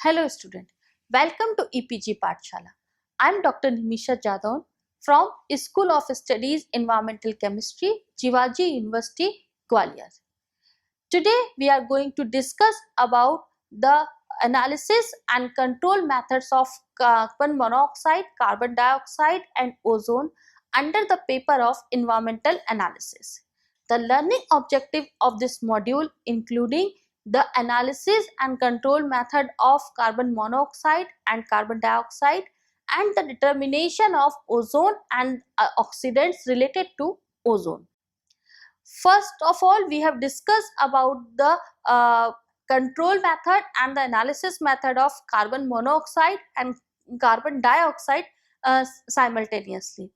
Hello student, welcome to EPG Pathshala. I am Dr. Nimisha Jadhav from School of Studies Environmental Chemistry, Jivaji University, Gwalior. Today we are going to discuss about the analysis and control methods of carbon monoxide, carbon dioxide and ozone under the paper of environmental analysis. The learning objective of this module including the analysis and control method of carbon monoxide and carbon dioxide and the determination of ozone and oxidants related to ozone. First of all, we have discussed about the control method and the analysis method of carbon monoxide and carbon dioxide simultaneously.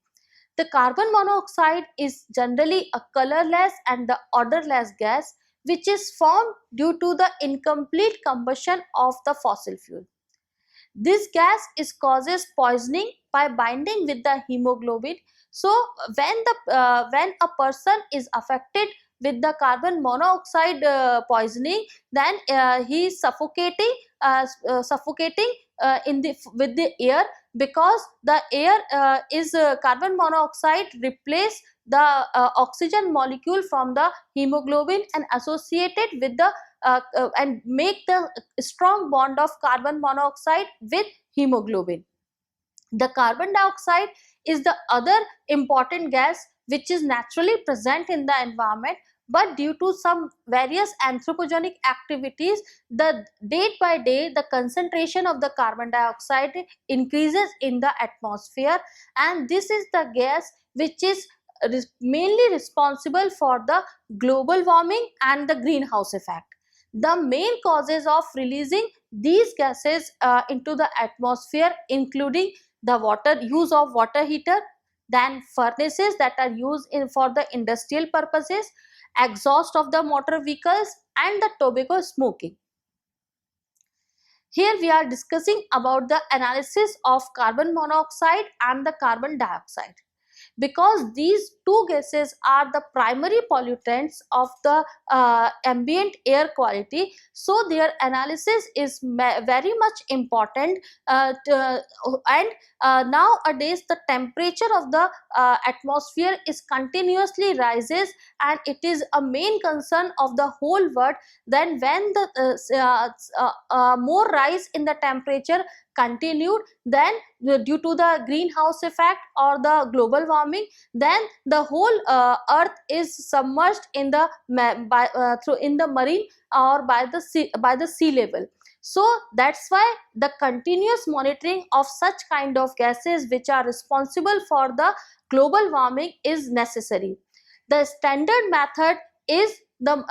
The carbon monoxide is generally a colorless and the odorless gas which is formed due to the incomplete combustion of the fossil fuel. This gas causes poisoning by binding with the hemoglobin. So when a person is affected with the carbon monoxide poisoning, then he is suffocating with the air, because the air is carbon monoxide replace the oxygen molecule from the hemoglobin and associated with the and make the strong bond of carbon monoxide with hemoglobin. The carbon dioxide is the other important gas which is naturally present in the environment, but due to some various anthropogenic activities, the day by day the concentration of the carbon dioxide increases in the atmosphere, and this is the gas which is mainly responsible for the global warming and the greenhouse effect. The main causes of releasing these gases into the atmosphere including the use of water heater, then furnaces that are used for the industrial purposes, exhaust of the motor vehicles and the tobacco smoking. Here we are discussing about the analysis of carbon monoxide and the carbon dioxide. Because these two gases are the primary pollutants of the ambient air quality, so their analysis is very much important, and nowadays the temperature of the atmosphere is continuously rises, and it is a main concern of the whole world. Then when the more rise in the temperature continued, then due to the greenhouse effect or the global warming, then the whole earth is submerged in the in the marine or by the sea level. So that's why the continuous monitoring of such kind of gases which are responsible for the global warming is necessary. The standard method is the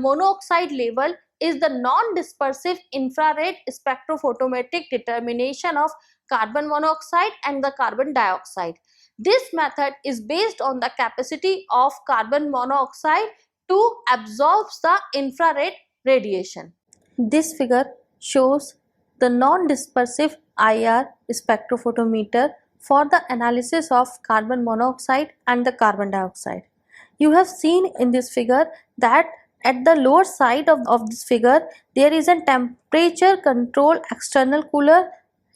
monoxide level is the non-dispersive infrared spectrophotometric determination of carbon monoxide and the carbon dioxide. This method is based on the capacity of carbon monoxide to absorb the infrared radiation. This figure shows the non-dispersive IR spectrophotometer for the analysis of carbon monoxide and the carbon dioxide. You have seen in this figure that at the lower side of this figure there is a temperature control external cooler,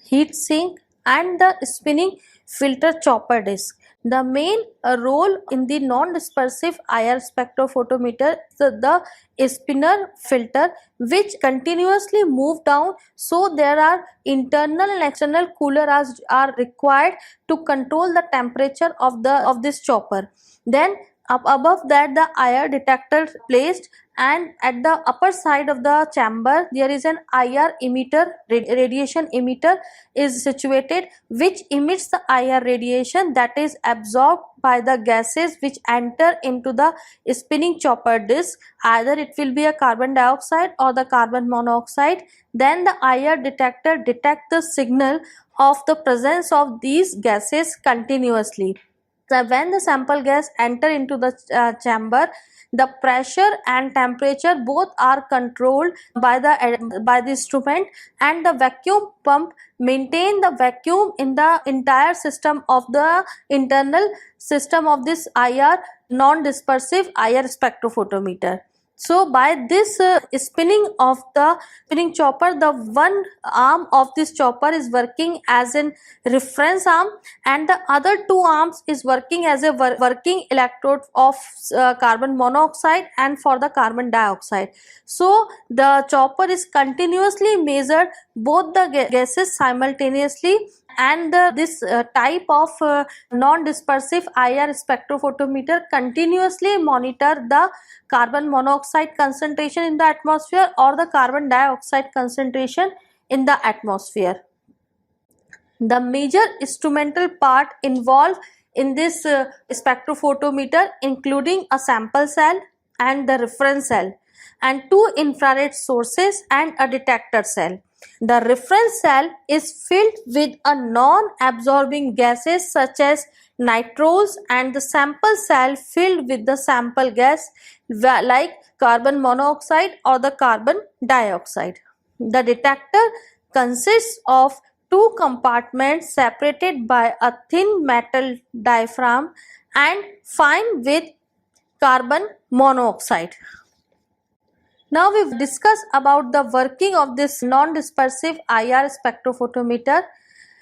heat sink and the spinning filter chopper disc. The main role in the non-dispersive IR spectrophotometer is the spinner filter, which continuously move down, so there are internal and external coolers are required to control the temperature of this chopper. Then up above that the IR detector placed, and at the upper side of the chamber there is an IR emitter, radiation emitter is situated, which emits the IR radiation that is absorbed by the gases which enter into the spinning chopper disc. Either it will be a carbon dioxide or the carbon monoxide. Then the IR detector detects the signal of the presence of these gases continuously. So when the sample gas enter into the chamber, the pressure and temperature both are controlled by the instrument, and the vacuum pump maintain the vacuum in the entire system of the internal system of this IR non-dispersive IR spectrophotometer. So by this spinning of the spinning chopper, the one arm of this chopper is working as an reference arm, and the other two arms is working as a working electrode of carbon monoxide and for the carbon dioxide. So the chopper is continuously measured both the gases simultaneously, and this type of non-dispersive IR spectrophotometer continuously monitor the carbon monoxide concentration in the atmosphere or the carbon dioxide concentration in the atmosphere. The major instrumental part involved in this spectrophotometer, including a sample cell and the reference cell, and two infrared sources and a detector cell. The reference cell is filled with a non-absorbing gases such as nitrols, and the sample cell filled with the sample gas like carbon monoxide or the carbon dioxide. The detector consists of two compartments separated by a thin metal diaphragm and fine with carbon monoxide. Now we've discussed about the working of this non-dispersive IR spectrophotometer.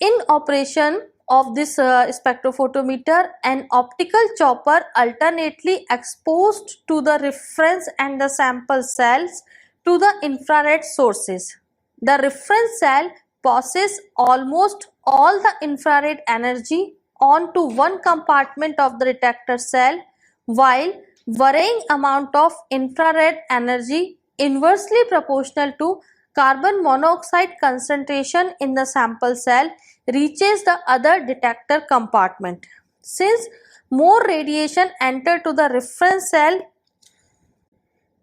In operation of this spectrophotometer, an optical chopper alternately exposed to the reference and the sample cells to the infrared sources. The reference cell passes almost all the infrared energy onto one compartment of the detector cell, while varying amount of infrared energy inversely proportional to carbon monoxide concentration in the sample cell reaches the other detector compartment. Since more radiation enter to the reference cell,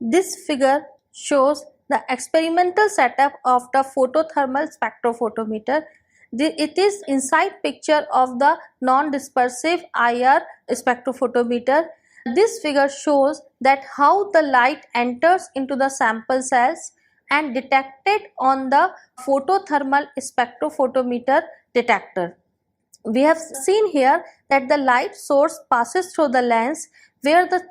this figure shows the experimental setup of the photothermal spectrophotometer. It is inside picture of the non-dispersive IR spectrophotometer. This figure shows that how the light enters into the sample cells and detected on the photothermal spectrophotometer detector. We have seen here that the light source passes through the lens, where the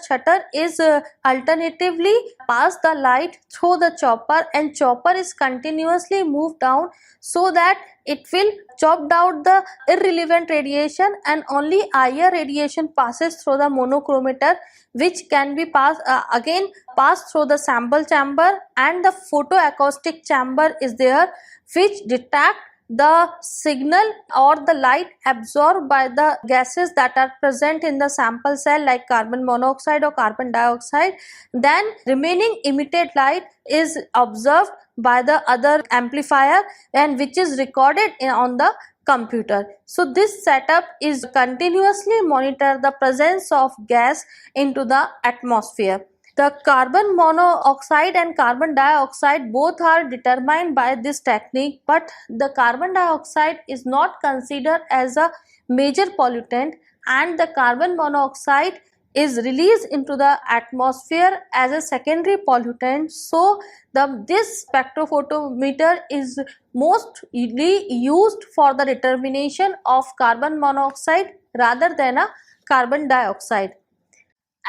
shutter is alternatively pass the light through the chopper, and chopper is continuously moved down so that it will chop out the irrelevant radiation, and only IR radiation passes through the monochromator, which can be passed through the sample chamber, and the photoacoustic chamber is there, which detect the signal or the light absorbed by the gases that are present in the sample cell like carbon monoxide or carbon dioxide. Then remaining emitted light is observed by the other amplifier, and which is recorded on the computer. So this setup is continuously monitor the presence of gas into the atmosphere. The carbon monoxide and carbon dioxide both are determined by this technique, but the carbon dioxide is not considered as a major pollutant, and the carbon monoxide is released into the atmosphere as a secondary pollutant. So this spectrophotometer is mostly used for the determination of carbon monoxide rather than a carbon dioxide.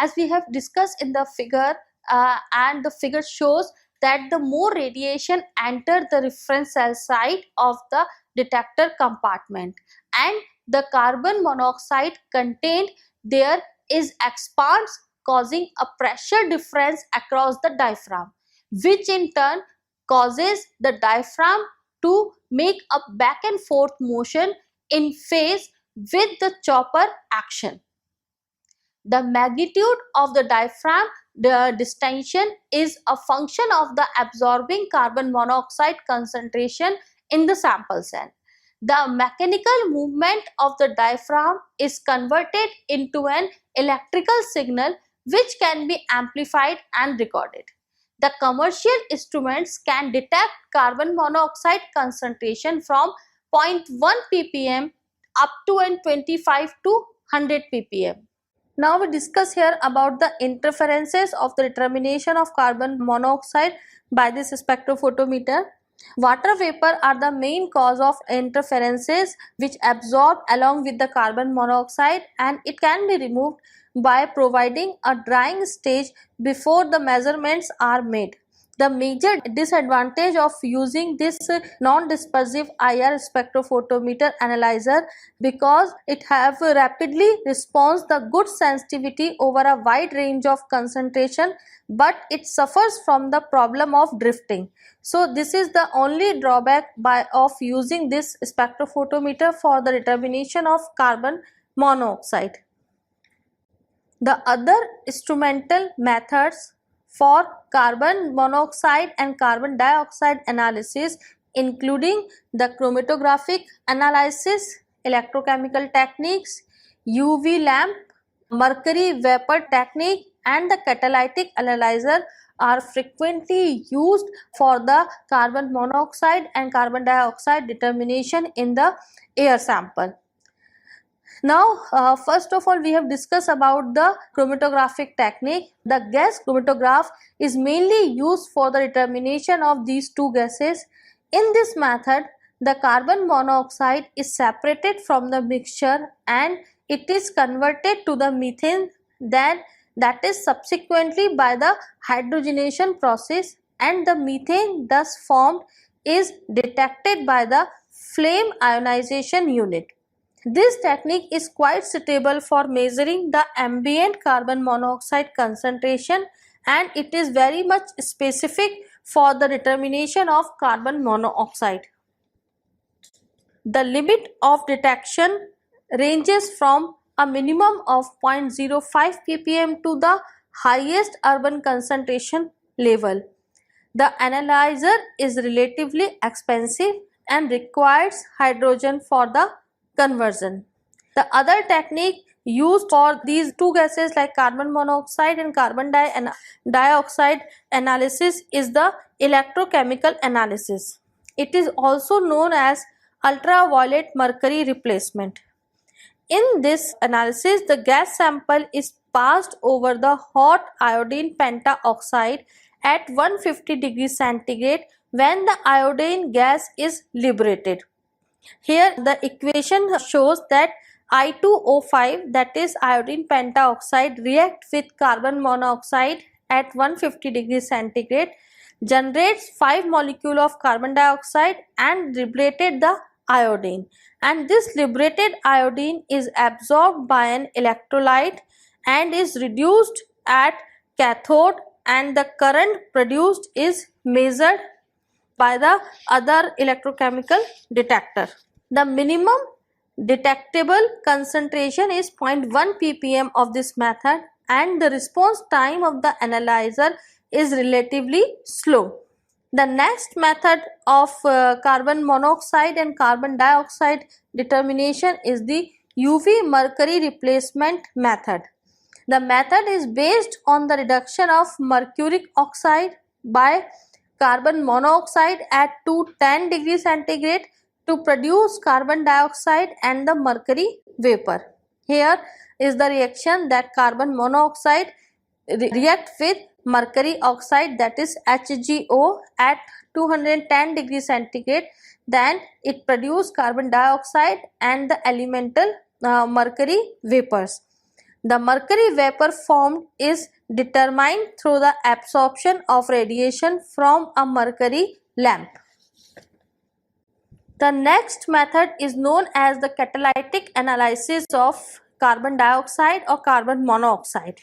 As we have discussed in the figure, and the figure shows that the more radiation enter the reference cell side of the detector compartment, and the carbon monoxide contained there is expands, causing a pressure difference across the diaphragm, which in turn causes the diaphragm to make a back and forth motion in phase with the chopper action. The magnitude of the diaphragm distension is a function of the absorbing carbon monoxide concentration in the sample cell. The mechanical movement of the diaphragm is converted into an electrical signal which can be amplified and recorded. The commercial instruments can detect carbon monoxide concentration from 0.1 ppm up to 25 to 100 ppm. Now we discuss here about the interferences of the determination of carbon monoxide by this spectrophotometer. Water vapor are the main cause of interferences which absorb along with the carbon monoxide, and it can be removed by providing a drying stage before the measurements are made. The major disadvantage of using this non-dispersive IR spectrophotometer analyzer because it have rapidly responds the good sensitivity over a wide range of concentration, but it suffers from the problem of drifting. So this is the only drawback of using this spectrophotometer for the determination of carbon monoxide. The other instrumental methods for carbon monoxide and carbon dioxide analysis, including the chromatographic analysis, electrochemical techniques, UV lamp, mercury vapor technique, and the catalytic analyzer, are frequently used for the carbon monoxide and carbon dioxide determination in the air sample. Now, first of all, we have discussed about the chromatographic technique. The gas chromatograph is mainly used for the determination of these two gases. In this method, the carbon monoxide is separated from the mixture and it is converted to the methane, then that is subsequently by the hydrogenation process, and the methane thus formed is detected by the flame ionization unit. This technique is quite suitable for measuring the ambient carbon monoxide concentration, and it is very much specific for the determination of carbon monoxide. The limit of detection ranges from a minimum of 0.05 ppm to the highest urban concentration level. The analyzer is relatively expensive and requires hydrogen for the conversion. The other technique used for these two gases like carbon monoxide and carbon dioxide analysis is the electrochemical analysis. It is also known as ultraviolet mercury replacement. In this analysis, the gas sample is passed over the hot iodine pentaoxide at 150 degrees centigrade when the iodine gas is liberated. Here the equation shows that I2O5, that is iodine pentaoxide, react with carbon monoxide at 150 degrees centigrade, generates 5 molecules of carbon dioxide and liberated the iodine, and this liberated iodine is absorbed by an electrolyte and is reduced at cathode, and the current produced is measured by the other electrochemical detector. The minimum detectable concentration is 0.1 ppm of this method, and the response time of the analyzer is relatively slow. The next method of carbon monoxide and carbon dioxide determination is the UV mercury replacement method. The method is based on the reduction of mercuric oxide by carbon monoxide at 210 degrees centigrade to produce carbon dioxide and the mercury vapor. Here is the reaction that carbon monoxide react with mercury oxide, that is HgO, at 210 degrees centigrade, then it produces carbon dioxide and the elemental mercury vapors. The mercury vapor formed is determined through the absorption of radiation from a mercury lamp. The next method is known as the catalytic analysis of carbon dioxide or carbon monoxide.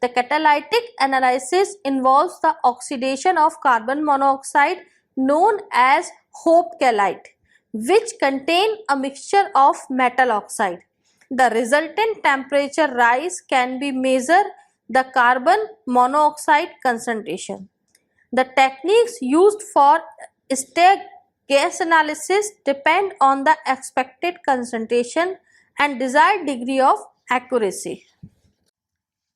The catalytic analysis involves the oxidation of carbon monoxide known as hope chalide, which contain a mixture of metal oxide. The resultant temperature rise can be measured the carbon monoxide concentration. The techniques used for state gas analysis depend on the expected concentration and desired degree of accuracy.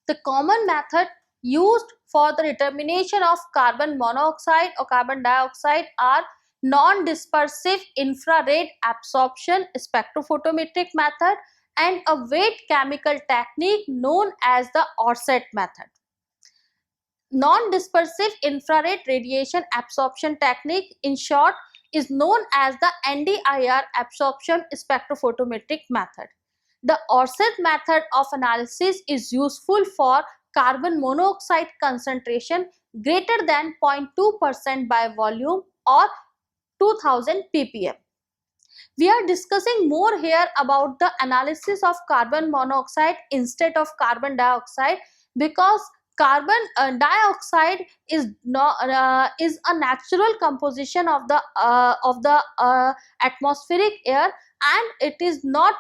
The common method used for the determination of carbon monoxide or carbon dioxide are non-dispersive infrared absorption spectrophotometric method and a weight chemical technique known as the Orsett method. Non-dispersive infrared radiation absorption technique, in short, is known as the NDIR absorption spectrophotometric method. The Orsted method of analysis is useful for carbon monoxide concentration greater than 0.2% by volume or 2000 ppm. We are discussing more here about the analysis of carbon monoxide instead of carbon dioxide, because carbon dioxide is is a natural composition of the atmospheric air, and it is not,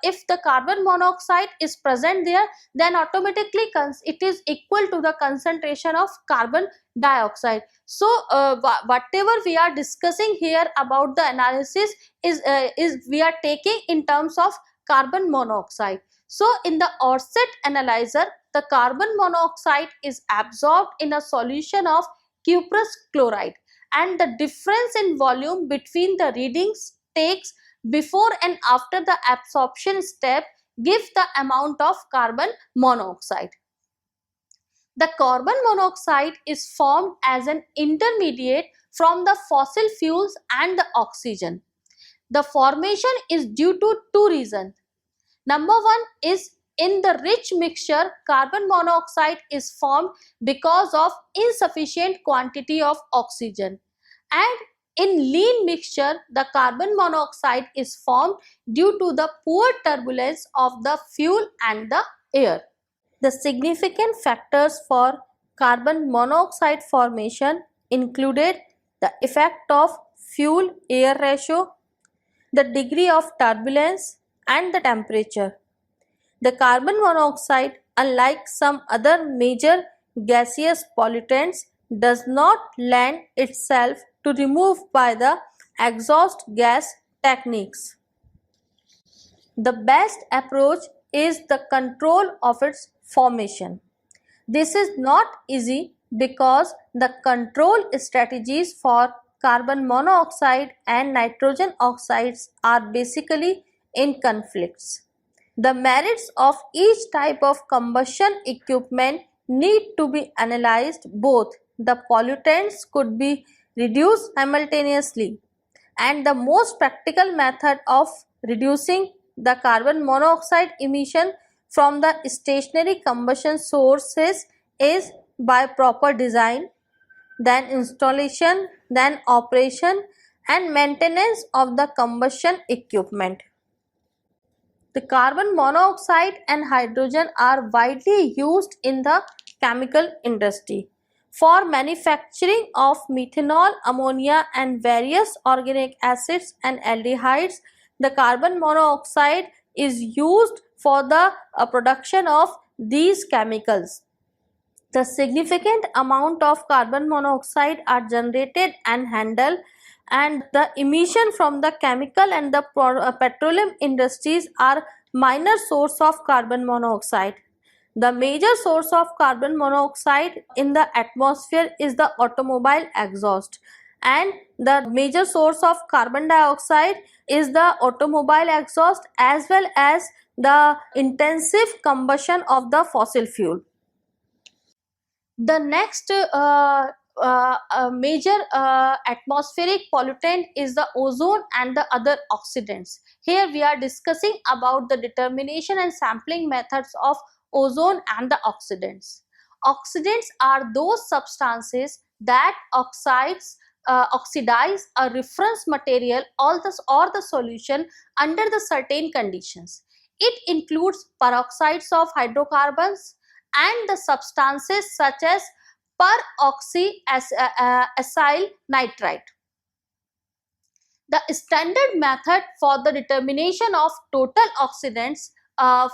if the carbon monoxide is present there, then automatically it is equal to the concentration of carbon dioxide. So whatever we are discussing here about the analysis is we are taking in terms of carbon monoxide. So in the Orsted analyzer, the carbon monoxide is absorbed in a solution of cuprous chloride, and the difference in volume between the readings takes before and after the absorption step gives the amount of carbon monoxide. The carbon monoxide is formed as an intermediate from the fossil fuels and the oxygen. The formation is due to two reasons. Number one is, in the rich mixture, carbon monoxide is formed because of insufficient quantity of oxygen, and in lean mixture, the carbon monoxide is formed due to the poor turbulence of the fuel and the air. The significant factors for carbon monoxide formation included the effect of fuel-air ratio, the degree of turbulence, and the temperature. The carbon monoxide, unlike some other major gaseous pollutants, does not lend itself to remove by the exhaust gas techniques. The best approach is the control of its formation. This is not easy because the control strategies for carbon monoxide and nitrogen oxides are basically in conflicts. The merits of each type of combustion equipment need to be analyzed. Both the pollutants could be reduced simultaneously, and the most practical method of reducing the carbon monoxide emission from the stationary combustion sources is by proper design, then installation, then operation and maintenance of the combustion equipment. The carbon monoxide and hydrogen are widely used in the chemical industry. For manufacturing of methanol, ammonia and various organic acids and aldehydes, the carbon monoxide is used for the production of these chemicals. The significant amount of carbon monoxide are generated and handled, and the emission from the chemical and the petroleum industries are minor source of carbon monoxide. The major source of carbon monoxide in the atmosphere is the automobile exhaust, and the major source of carbon dioxide is the automobile exhaust as well as the intensive combustion of the fossil fuel. The next major atmospheric pollutant is the ozone and the other oxidants. Here we are discussing about the determination and sampling methods of ozone and the oxidants. Oxidants are those substances that oxidize a reference material or the solution under the certain conditions. It includes peroxides of hydrocarbons and the substances such as peroxyacyl nitrite. The standard method for the determination of total oxidants,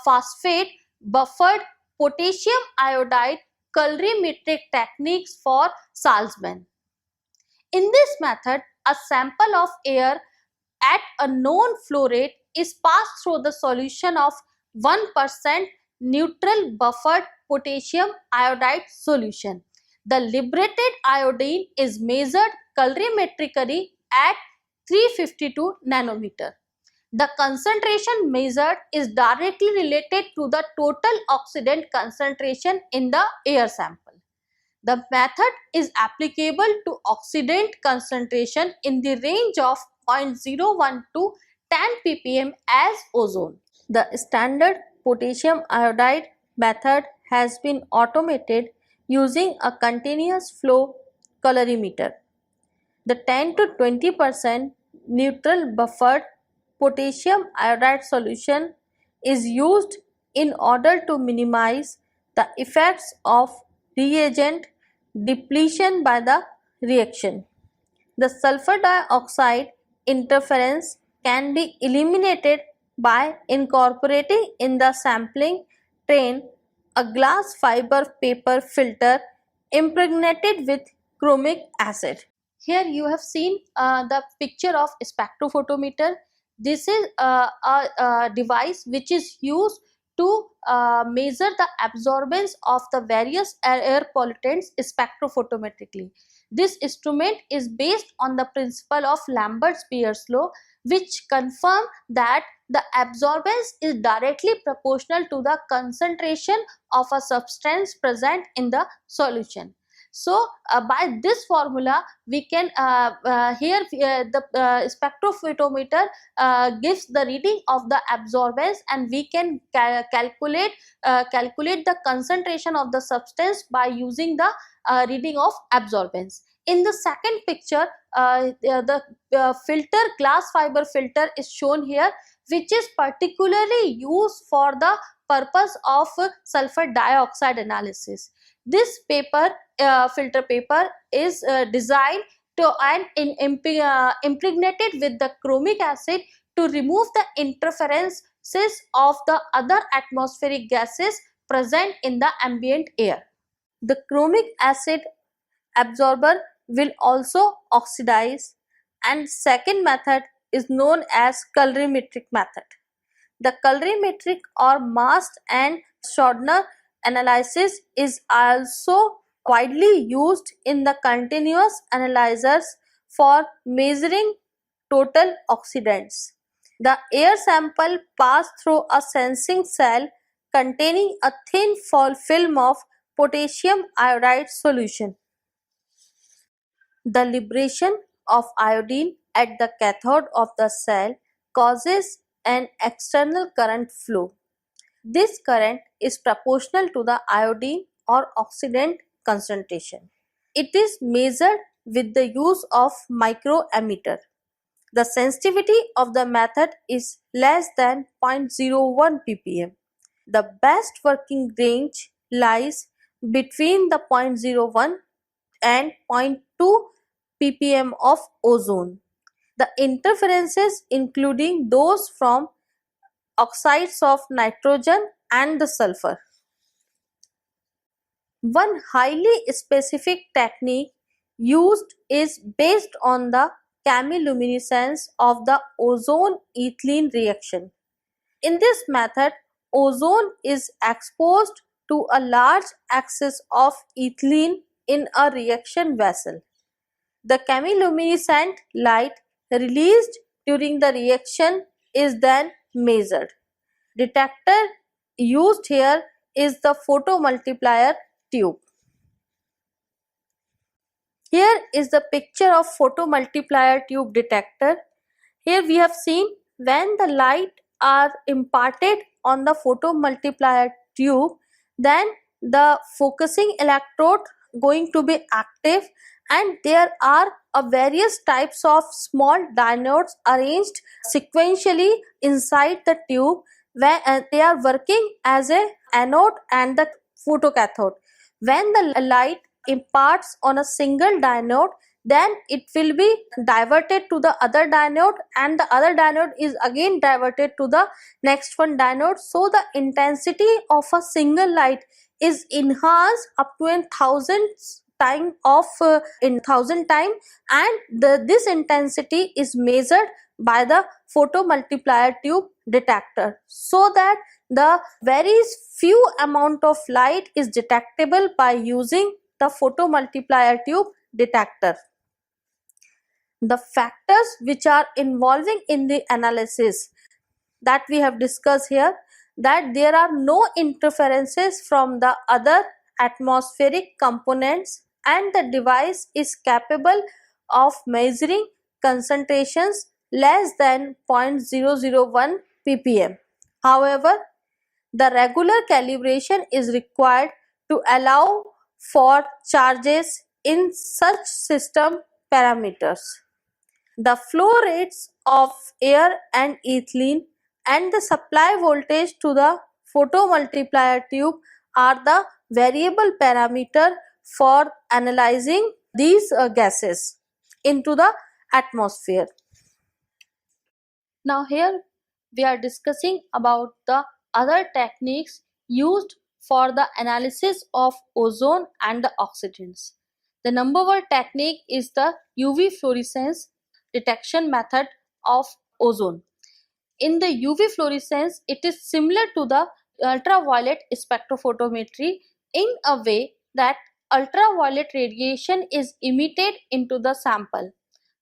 phosphate, buffered, potassium iodide, colorimetric techniques for Salzman. In this method, a sample of air at a known flow rate is passed through the solution of 1% neutral buffered potassium iodide solution. The liberated iodine is measured colorimetrically at 352 nanometer. The concentration measured is directly related to the total oxidant concentration in the air sample. The method is applicable to oxidant concentration in the range of 0.01 to 10 ppm as ozone. The standard potassium iodide method has been automated using a continuous flow colorimeter. The 10 to 20% neutral buffered potassium iodide solution is used in order to minimize the effects of reagent depletion by the reaction. The sulfur dioxide interference can be eliminated by incorporating in the sampling train a glass fiber paper filter impregnated with chromic acid. Here you have seen the picture of spectrophotometer. This is a device which is used to measure the absorbance of the various air pollutants spectrophotometrically. This instrument is based on the principle of Lambert-Beer's law, which confirm that the absorbance is directly proportional to the concentration of a substance present in the solution. So by this formula we can the spectrophotometer gives the reading of the absorbance, and we can calculate the concentration of the substance by using the reading of absorbance. In the second picture, the filter, glass fiber filter is shown here, which is particularly used for the purpose of sulfur dioxide analysis. This filter paper is designed to and impregnated with the chromic acid to remove the interferences of the other atmospheric gases present in the ambient air. The chromic acid absorber will also oxidize, and second method is known as colorimetric method. The colorimetric or masked and Schrodner analysis is also widely used in the continuous analyzers for measuring total oxidants. The air sample passed through a sensing cell containing a thin film of potassium iodide solution. The liberation of iodine at the cathode of the cell causes an external current flow. This current is proportional to the iodine or oxidant concentration. It is measured with the use of microammeter. The sensitivity of the method is less than 0.01 ppm. The best working range lies between the 0.01 and 0.2 ppm of ozone. The interferences, including those from oxides of nitrogen and the sulfur. One highly specific technique used is based on the chemiluminescence of the ozone-ethylene reaction. In this method, ozone is exposed to a large excess of ethylene in a reaction vessel. The chemiluminescent light released during the reaction is then measured. Detector used here is the photomultiplier tube. Here is the picture of photomultiplier tube detector. Here we have seen when the light are imparted on the photomultiplier tube, then the focusing electrode going to be active, and there are various types of small diodes arranged sequentially inside the tube, where they are working as a anode and the photocathode. When the light imparts on a single diode, then it will be diverted to the other diode, and the other diode is again diverted to the next one diode. So the intensity of a single light is enhanced up to 1,000 time of in 1,000 time, and this intensity is measured by the photomultiplier tube detector, so that the very few amount of light is detectable by using the photomultiplier tube detector. The factors which are involving in the analysis that we have discussed here, that there are no interferences from the other atmospheric components, and the device is capable of measuring concentrations less than 0.001 ppm. However, the regular calibration is required to allow for charges in such system parameters. The flow rates of air and ethylene and the supply voltage to the photomultiplier tube are the variable parameter for analyzing these gases into the atmosphere. Now here we are discussing about the other techniques used for the analysis of ozone and the oxidants. The number one technique is the UV fluorescence detection method of ozone. In the UV fluorescence, it is similar to the ultraviolet spectrophotometry in a way that ultraviolet radiation is emitted into the sample.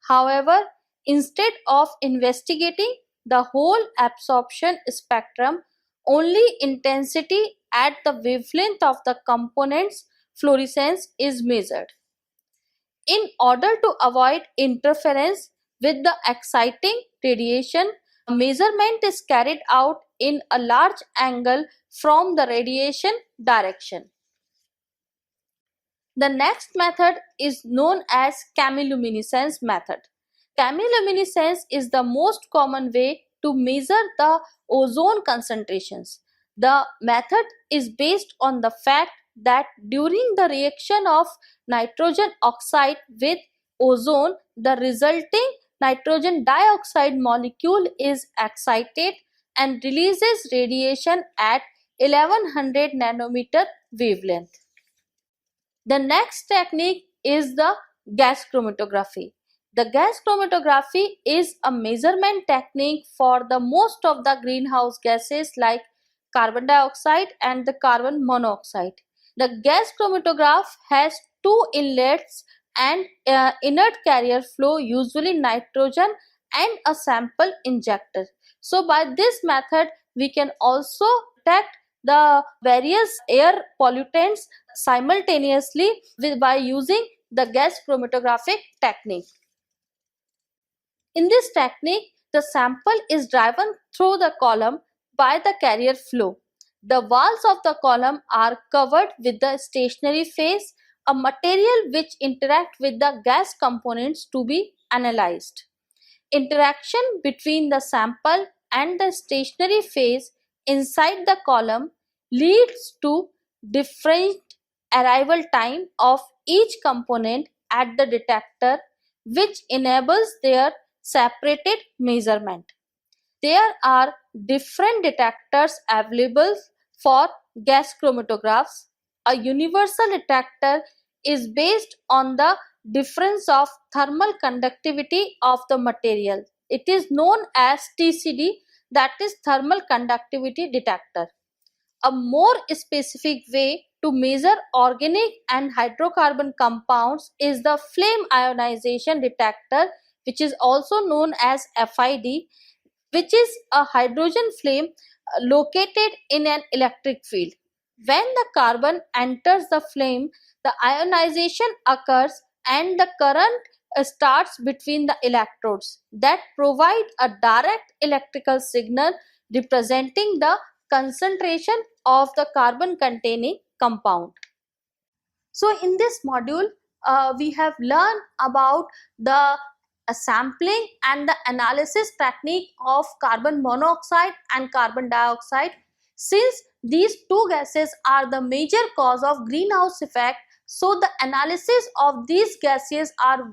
However, instead of investigating the whole absorption spectrum, only intensity at the wavelength of the component's fluorescence is measured. In order to avoid interference with the exciting radiation, a measurement is carried out in a large angle from the radiation direction. The next method is known as chemiluminescence method. Chemiluminescence is the most common way to measure the ozone concentrations. The method is based on the fact that during the reaction of nitrogen oxide with ozone, the resulting nitrogen dioxide molecule is excited and releases radiation at 1100 nanometer wavelength. The next technique is the gas chromatography. The gas chromatography is a measurement technique for the most of the greenhouse gases like carbon dioxide and the carbon monoxide. The gas chromatograph has two inlets and inert carrier flow, usually nitrogen, and a sample injector. So by this method we can also detect the various air pollutants simultaneously by using the gas chromatographic technique. In this technique, the sample is driven through the column by the carrier flow. The walls of the column are covered with the stationary phase, a material which interact with the gas components to be analyzed. Interaction between the sample and the stationary phase inside the column leads to different arrival time of each component at the detector, which enables their separated measurement. There are different detectors available for gas chromatographs. A universal detector is based on the difference of thermal conductivity of the material. It is known as TCD, that is thermal conductivity detector. A more specific way to measure organic and hydrocarbon compounds is the flame ionization detector, which is also known as FID, which is a hydrogen flame located in an electric field. When the carbon enters the flame, the ionization occurs and the current starts between the electrodes that provide a direct electrical signal representing the concentration of the carbon containing compound. So in this module, we have learned about the sampling and the analysis technique of carbon monoxide and carbon dioxide. Since these two gases are the major cause of greenhouse effect, so the analysis of these gases are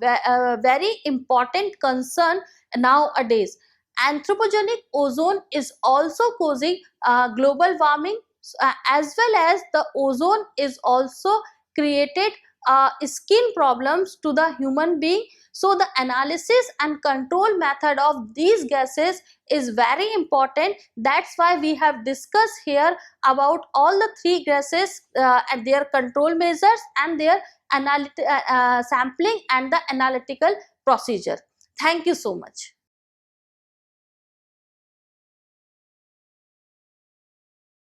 very important concern nowadays. Anthropogenic ozone is also causing global warming, as well as the ozone is also created skin problems to the human being. So the analysis and control method of these gases is very important. That's why we have discussed here about all the three gases and their control measures and their sampling and the analytical procedure. Thank you so much.